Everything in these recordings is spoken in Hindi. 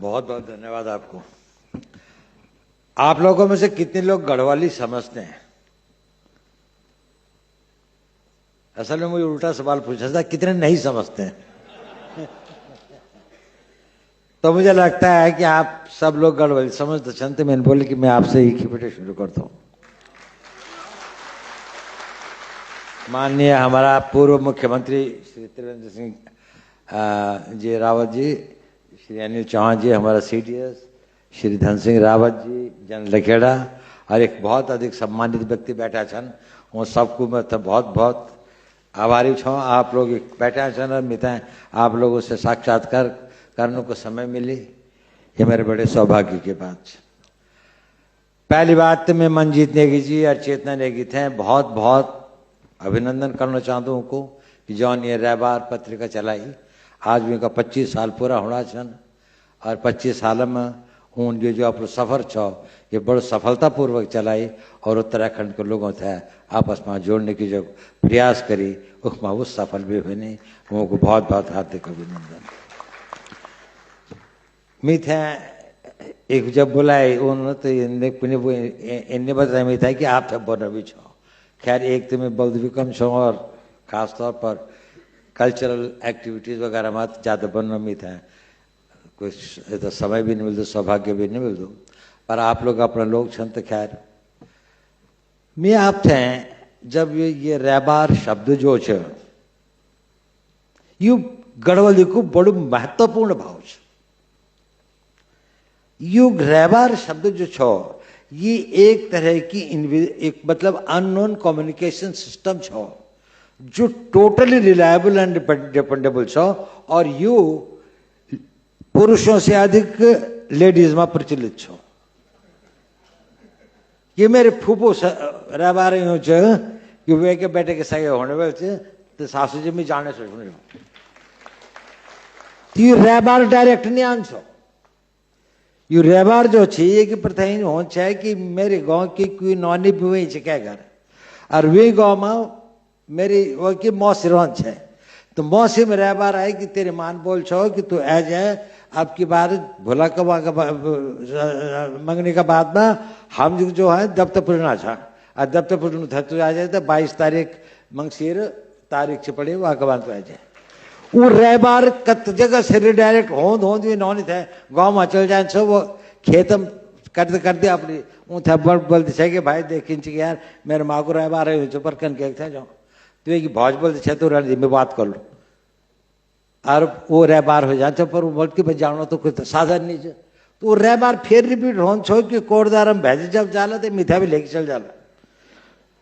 बहुत बहुत धन्यवाद आपको। आप लोगों में से कितने लोग गढ़वाली समझते हैं? असल में मुझे उल्टा सवाल पूछा था, कितने नहीं समझते हैं? तो मुझे लगता है कि आप सब लोग गढ़वाली समझते छनते। मैंने बोले कि मैं आपसे ही खिपटे शुरू करता हूं। माननीय हमारा पूर्व मुख्यमंत्री श्री त्रिवेंद्र सिंह जी रावत जी, श्री अनिल चौहान जी, हमारा CDS श्री धन सिंह रावत जी, जन लखेड़ा, और एक बहुत अधिक सम्मानित व्यक्ति बैठा छन। वो सबको मैं तो बहुत बहुत आभारी छो। आप लोग बैठा छन और मिता आप लोगों से साक्षात्कार करने को समय मिली, ये मेरे बड़े सौभाग्य की बात है। पहली बात तो मैं मनजीत नेगी जी और चेतना नेगी थे बहुत बहुत अभिनंदन करना चाहता हूँ को कि जौन ये रैबार पत्रिका चलाई, आज भी उनका 25 साल पूरा होना छन। और 25 साल में उन जो अपना सफर छो ये बड़ सफलतापूर्वक चलाई और उत्तराखंड के लोगों से आपस में जोड़ने की जो प्रयास करी उसमें वो सफल भी हुए नहीं। उनको बहुत बहुत हार्दिक अभिनंदन। मीठे एक जब बुलाए उन्होंने तो इन्हें बताया मी था कि आप सब बनो भी छो। खैर एक तो मैं बौद्ध भी कम छो और खासतौर पर कल्चरल एक्टिविटीज़ वगैरह में ज़्यादा बनना भी था, कुछ तो समय भी नहीं मिलता, सौभाग्य भी नहीं मिलता। पर आप लोग अपना लोग छन तो खैर मैं आप थे जब ये रैबार शब्द जो छ यू गढ़वाली को बड़ो महत्वपूर्ण भाव छ। यू रैबार शब्द जो छो ये एक तरह की एक मतलब अननोन कम्युनिकेशन सिस्टम छो जो टोटली रिलायबल एंड डिपेंडेबल छो और यू पुरुषों से अधिक लेडीज में प्रचलित छो। ये मेरे फूफो रैबार यूं छ कि वे के बेटे के सगे होने वाले तो सासू जी में जाने से तो रैबार डायरेक्ट नहीं आंसो। यू रैबार जो चाहिए कि प्रथाइन हो चाहे कि मेरे गांव की कोई नौनी भी वही क्या घर और वे गांव में मेरी वो की मौसी रोन है तो मौसी में रैबार आए कि तेरे मान बोल छो कि तू आ जाए आपकी बार भोला कबा मंगने का बाद में हम जो है दफ्तरपुर ना था और दफ्तरपुर था तो आ जाए तो 22 तारीख मंगसीर तारीख से पड़े वहां के बाद तो आ जाए। वो रैबार कत जगह से डायरेक्ट होंद भी नौनी थे गाँव में चल जाए छो वो खेतम करते अपनी वो था बोलते छे कि भाई देखिन कि यार मेरे माँ को रैबार है जो पर कन के थे जो तो एक भौज बोलते छे तो रणजी में बात कर लो और वो रैबार हो जाए पर वो बोल के भाई जानो तो कोई साधन नहीं है तो वो रैबार फिर रिपीट हो छो कि कोटदार में भेजे जब जाला तो मीठा भी लेके चल जाला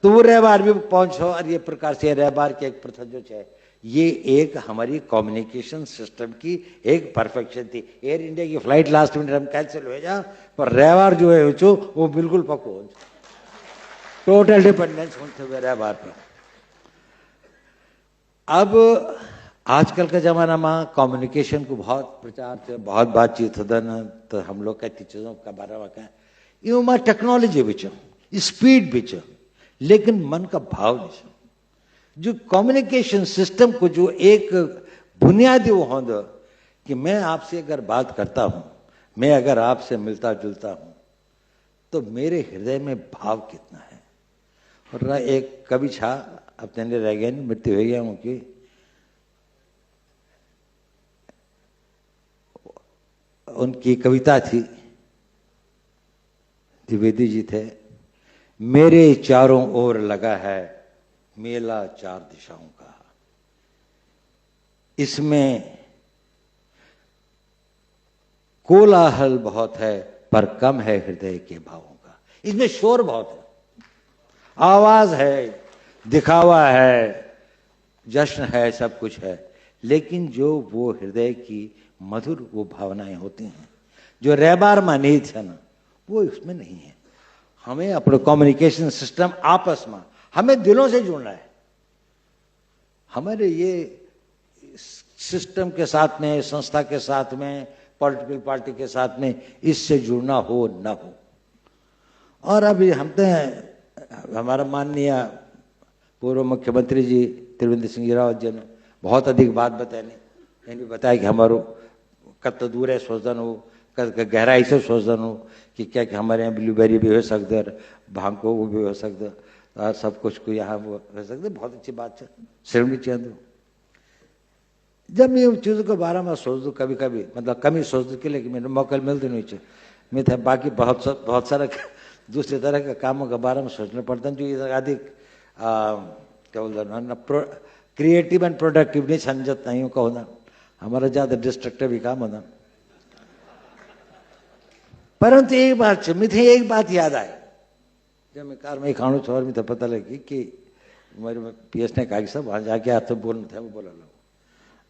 तो वो रैबार भी पहुंचो और ये प्रकार से रैबार की एक प्रथा जो है ये एक हमारी कम्युनिकेशन सिस्टम की एक परफेक्शन थी। एयर इंडिया की फ्लाइट लास्ट मिनट हम कैंसिल हो जा पर रैबार जो है वो बिल्कुल पक्को टोटल डिपेंडेंस होते हुए रैबार पर। अब आजकल का जमाना में कम्युनिकेशन को बहुत प्रचार से बहुत बातचीत होता तो हम लोग कहती चीजों का बारे में कहें यूं में टेक्नोलॉजी भी स्पीड भी लेकिन मन का भाव नहीं जो कम्युनिकेशन सिस्टम को जो एक बुनियादी वो होंगे कि मैं आपसे अगर बात करता हूं मैं अगर आपसे मिलता जुलता हूं तो मेरे हृदय में भाव कितना है। और एक कवि छा अपने रह गए मृत्यु हो गया उनकी उनकी कविता थी द्विवेदी जी थे मेरे चारों ओर लगा है मेला 4 दिशाओं का इसमें कोलाहल बहुत है पर कम है हृदय के भावों का। इसमें शोर बहुत है आवाज है दिखावा है जश्न है सब कुछ है लेकिन जो वो हृदय की मधुर वो भावनाएं होती हैं जो रैबार में नहीं थे ना वो इसमें नहीं है। हमें अपने कम्युनिकेशन सिस्टम आपस में हमें दिलों से जुड़ना है। हमारे ये सिस्टम के साथ में संस्था के साथ में पॉलिटिकल पार्टी के साथ में इससे जुड़ना हो ना हो। और अभी हम तो हमारा माननीय पूर्व मुख्यमंत्री जी त्रिवेंद्र सिंह रावत जी ने बहुत अधिक बात बताई नहीं बताया कि हमारो कत दूर है सोचन हो गहराई से सोचदन कि क्या कि हमारे यहाँ ब्लूबेरी भी हो सकते और भांग को वो भी हो सकते और सब कुछ को यहाँ वो हो सकते। बहुत अच्छी बात है, श्रेणी चाहिए। जब मैं उन चीज़ों के बारे में सोच दूँ कभी कभी, मतलब कम ही सोच दूँ कि लेकिन मेरे मौका मिलते नहीं चाहिए। मैं था बाकी बहुत सारा दूसरे तरह के कामों के बारे में सोचना पड़ता है जो अधिक क्या बोलते ना क्रिएटिव एंड प्रोडक्टिव नहीं समझत नहीं का होना, हमारा ज़्यादा डिस्ट्रक्टिव ही काम होना। परंतु एक बात से मुझे एक बात याद आई, जब मैं कार में खाणु छोड़ में तो पता लगी कि मेरे पीएस ने कहा कि सब वहाँ जाके आप तो बोलना था, वो बोला लो।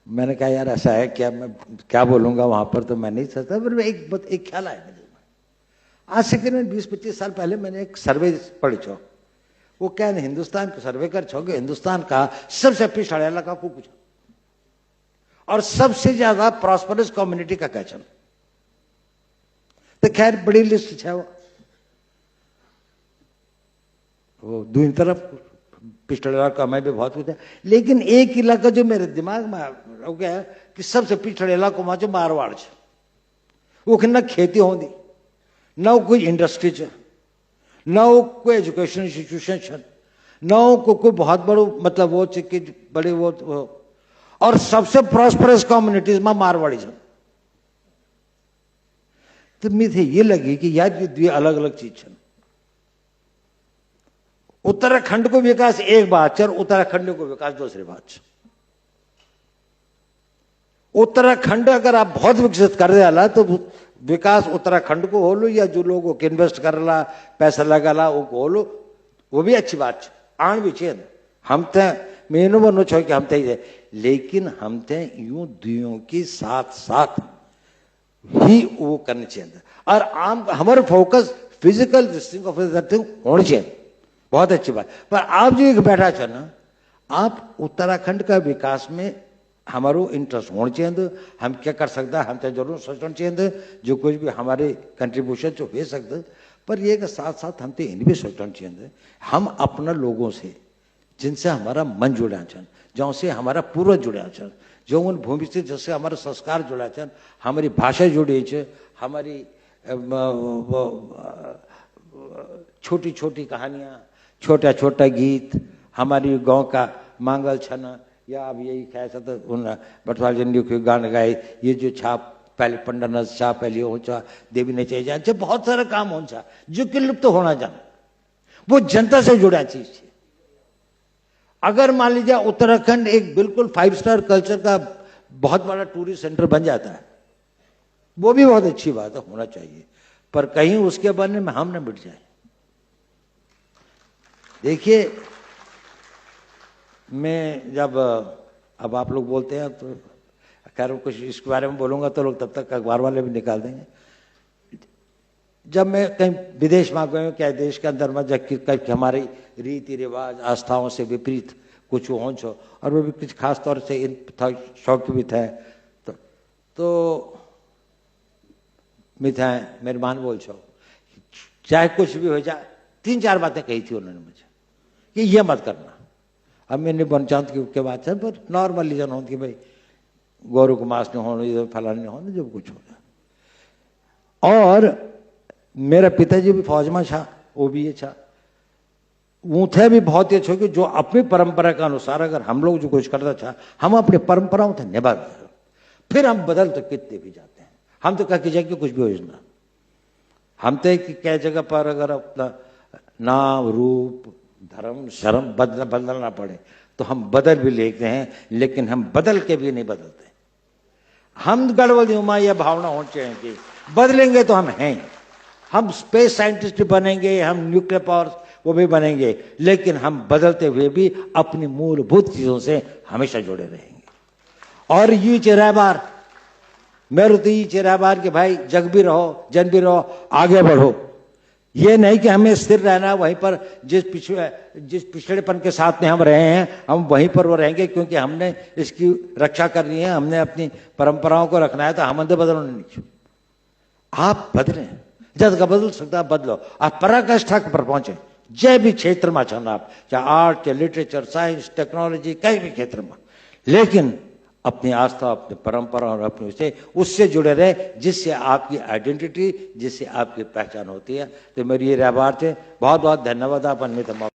मैंने कहा यार ऐसा है क्या, मैं क्या बोलूँगा वहाँ पर, तो मैं नहीं सकता। पर एक ख्याल आया मेरे में, आज से करीब 20-25 साल पहले मैंने एक सर्वे पढ़ी छो। वो क्या है, हिंदुस्तान को सर्वे कर छोगे, हिंदुस्तान का सबसे पिछड़ा इलाका को पूछो और सबसे ज्यादा प्रॉस्परस कम्युनिटी का कहचन। तो खैर बड़ी लिस्ट है वो दूसरी तरफ पिछड़े इलाका में भी बहुत कुछ है, लेकिन एक इलाका जो मेरे दिमाग में हो गया है कि सबसे पिछड़े इलाकों में जो मारवाड़ है, वो न खेती होती, न कोई इंडस्ट्री है, न कोई एजुकेशन इंस्टीट्यूशन है, न कोई बहुत बड़ो मतलब वो कि बड़े वो और सबसे प्रॉस्परस कम्युनिटीज में मारवाड़ी है। तो मुझे ये लगी कि यार ये दो अलग अलग चीज है। उत्तराखंड को विकास एक बात है और उत्तराखंड को विकास दूसरी बात है। उत्तराखंड अगर आप बहुत विकसित कर देला तो विकास उत्तराखंड को हो लो या जो लोगों को इन्वेस्ट कर ला पैसा लगा ला वो हो लो, वो भी अच्छी बात है, आन भी चाहिए। हम तो मेनू बनो छो कि हम तो, लेकिन हम तो यूं दुओं के साथ साथ ही वो करने चाहिए और आम हमारे फोकस फिजिकल डिस्टिंग ऑफ होनी चाहिए, बहुत अच्छी बात। पर आप जो एक बैठा छो ना, आप उत्तराखंड का विकास में हमारो इंटरेस्ट होना चाहिए, तो हम क्या कर सकते हैं, हम तो जरूर सोचना चाहिए जो कुछ भी हमारे कंट्रीब्यूशन जो हो सकते, पर ये के साथ साथ हम तो इन भी सोचना चाहिए हम अपना लोगों से जिनसे हमारा मन जुड़ा छन, जो से हमारा पूर्वज जुड़ा छन, जो उन भूमि से जैसे हमारा संस्कार जुड़ा छन, हमारी भाषा जुड़ी है, हमारी छोटी छोटी कहानियाँ, छोटा छोटा गीत, हमारी गांव का मांगल छना या अब यही कैसा तो उन बटवाल जंडी के गान गाए, ये जो छाप पहले पंडा छा पहले ऊंचा देवी ने चाहिए जान, बहुत सारा काम होना जो कि लुप्त तो होना जान, वो जनता से जुड़ा चीज है। अगर मान लीजिए उत्तराखंड एक बिल्कुल 5 स्टार कल्चर का बहुत बड़ा टूरिस्ट सेंटर बन जाता है, वो भी बहुत अच्छी बात है, होना चाहिए, पर कहीं उसके बनने में हम न मिट जाए। देखिए मैं जब अब आप लोग बोलते हैं तो खैर कुछ इसके बारे में बोलूंगा तो लोग तब तक अखबार वाले भी निकाल देंगे। जब मैं कहीं विदेश में गए क्या देश के अंदर में जब हमारी रीति रिवाज आस्थाओं से विपरीत कुछ हो छो और वो भी कुछ खास तौर से इन शौक भी थे तो मिठाई मेहरबान बोल छो चाहे कुछ भी हो जाए, 3-4 बातें कही थी उन्होंने मुझे कि ये मत करना। अब मैंने बनचांत की बात है, पर नॉर्मली जन हो कि भाई गौरव को मास नहीं होना, इधर फलाने नहीं होना, जो कुछ हो जाए। और मेरा पिताजी भी फौज में छा, वो भी ये छा, वो थे भी बहुत अच्छे कि जो अपनी परंपरा के अनुसार अगर हम लोग जो कुछ करता था, हम अपनी परंपराओं से निभा, फिर हम बदल तो कितने भी जाते हैं। हम तो कह के जाए कि कुछ भी योजना, हम तो क्या जगह पर अगर अपना नाम रूप धर्म शर्म बदलना पड़े तो हम बदल भी लेते हैं, लेकिन हम बदल के भी नहीं बदलते। हम गड़बड़ी उमा यह भावना होनी चाहिए कि बदलेंगे तो हम हैं, हम स्पेस साइंटिस्ट बनेंगे, हम न्यूक्लियर पावर वो भी बनेंगे, लेकिन हम बदलते हुए भी अपनी मूलभूत चीजों से हमेशा जुड़े रहेंगे। और ये चेहरा बार मेरे तो ये चेहरा बार कि भाई जग भी रहो जन भी रहो, आगे बढ़ो। ये नहीं कि हमें स्थिर रहना वहीं पर, जिस पिछड़ेपन के साथ में हम रहे हैं हम वहीं पर वो रहेंगे, क्योंकि हमने इसकी रक्षा करनी है, हमने अपनी परंपराओं को रखना है, तो हम अंदर बदलो नहीं। आप बदलें, जब का बदल सकता बदलो, आप पराकाष्ठा पर पहुंचे, जय भी क्षेत्र में चाहना आप, चाहे आर्ट चाहे लिटरेचर साइंस टेक्नोलॉजी कहीं भी क्षेत्र में, लेकिन अपनी आस्था, अपनी परंपरा और अपने उससे जुड़े रहे, जिससे आपकी आइडेंटिटी, जिससे आपकी पहचान होती है। तो मेरी ये रहबार थे। बहुत बहुत धन्यवाद आप अन्य तमाम।